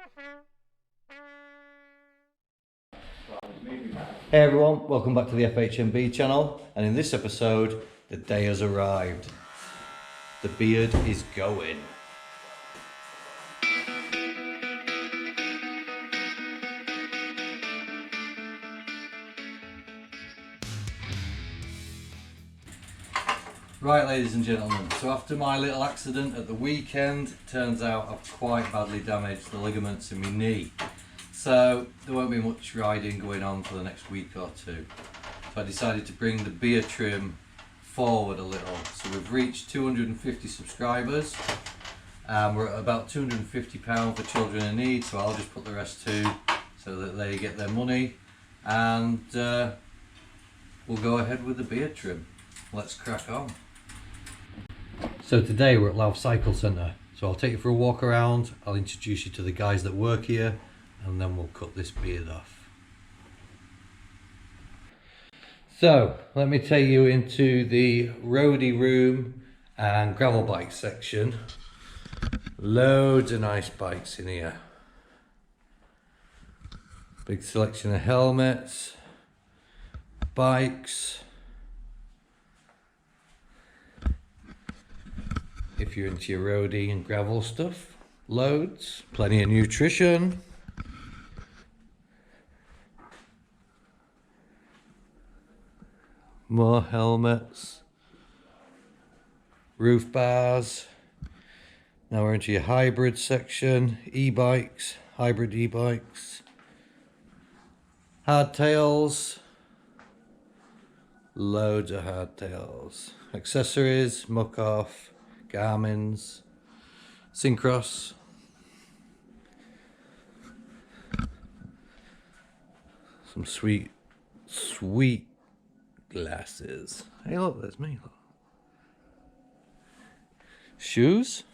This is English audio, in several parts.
Hey everyone, welcome back to the FHMB channel, and in this episode, the day has arrived. The beard is going. Right, ladies and gentlemen, so after my little accident at the weekend, turns out I've quite badly damaged the ligaments in my knee. So there won't be much riding going on for the next week or two. So I decided to bring the beard trim forward a little. So we've reached 250 subscribers. We're at about £250 for children in need, so I'll just put the rest to so that they get their money. And we'll go ahead with the beard trim. Let's crack on. So today we're at LOUTH Cycle Centre. So I'll take you for a walk around, I'll introduce you to the guys that work here, and then we'll cut this beard off. So let me take you into the roadie room and gravel bike section. Loads of nice bikes in here. Big selection of helmets, bikes. If you're into your roadie and gravel stuff, loads, plenty of nutrition. More helmets, roof bars. Now we're into your hybrid section, e-bikes, hybrid e-bikes, hardtails, loads of hardtails, accessories, muck-off, Garmin's, Syncross, some sweet glasses. Hey look, there's me. Look. Shoes,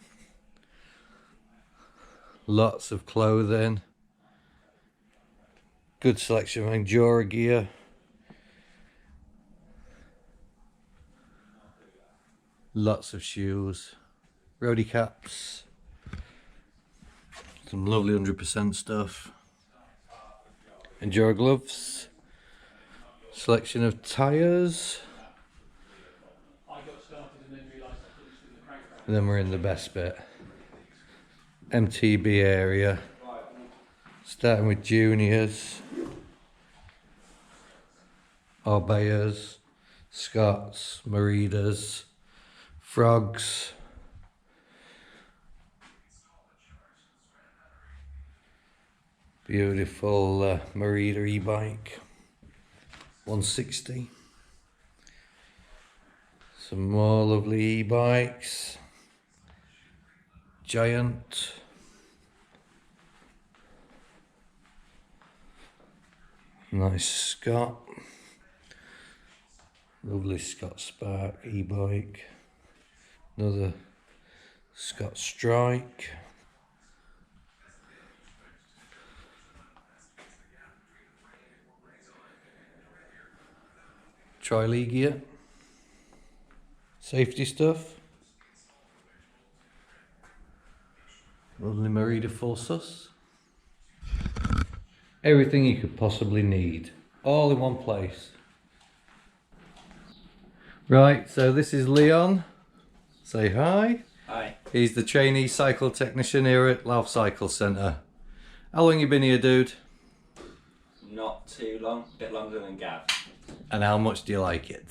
lots of clothing, good selection of enduro gear, lots of shoes, roadie caps, some lovely 100% stuff, enduro gloves, selection of tyres, and then we're in the best bit, MTB area, starting with juniors, Orbeyers, Scots, Maridas, Frogs, beautiful Merida e-bike, 160. Some more lovely e-bikes, Giant, nice Scott, lovely Scott Spark e-bike, another Scott Strike, Tri-Lee gear, safety stuff, lovely Merida full sus, everything you could possibly need, all in one place. Right, so this is Leon. Say hi. Hi. He's the trainee cycle technician here at LOUTH Cycle Centre. How long you been here, dude? Not too long, a bit longer than Gav. And how much do you like it?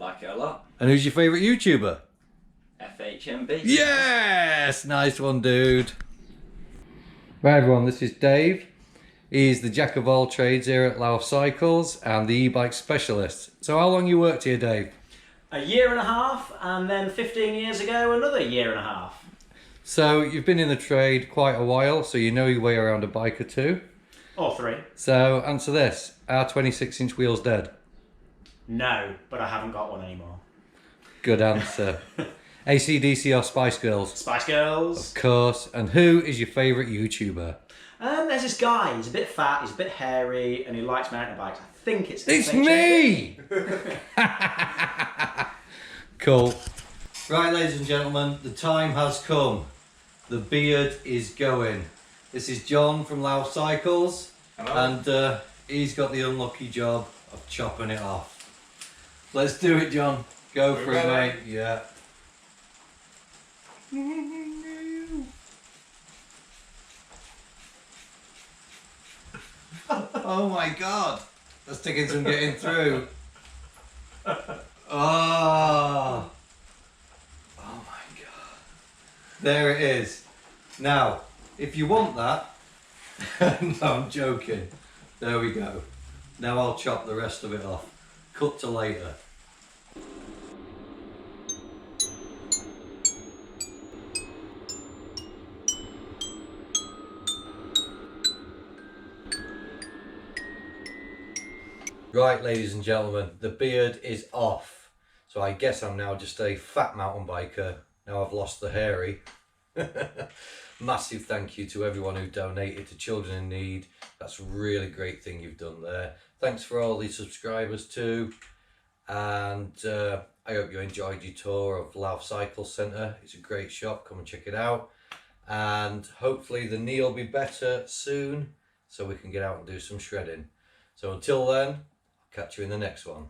Like it a lot. And who's your favourite YouTuber? FHMB. Yes! Nice one, dude. Right, everyone, this is Dave. He's the jack of all trades here at LOUTH Cycles and the e-bike specialist. So how long you worked here, Dave? A year and a half, and then 15 years ago, another year and a half. So you've been in the trade quite a while, so you know your way around a bike or two. Or three. So answer this, are 26-inch wheels dead? No, but I haven't got one anymore. Good answer. AC/DC or Spice Girls? Spice Girls. Of course. And who is your favourite YouTuber? There's this guy, he's a bit fat, he's a bit hairy, and he likes mountain bikes. I think it's me! Cool. Right, ladies and gentlemen, the time has come. The beard is going. This is John from LOUTH Cycles. Hello. And he's got the unlucky job of chopping it off. Let's do it, John. Go for it, mate. Yeah. Oh my god. That's taking some getting through. Oh. Oh my god. There it is. Now, if you want that, no, I'm joking. There we go. Now I'll chop the rest of it off. Cut to later. Right, ladies and gentlemen, the beard is off. So I guess I'm now just a fat mountain biker. Now I've lost the hairy. Massive thank you to everyone who donated to Children in Need. That's a really great thing you've done there. Thanks for all the subscribers too. And I hope you enjoyed your tour of LOUTH Cycle Centre. It's a great shop, come and check it out. And hopefully the knee will be better soon so we can get out and do some shredding. So until then, I'll catch you in the next one.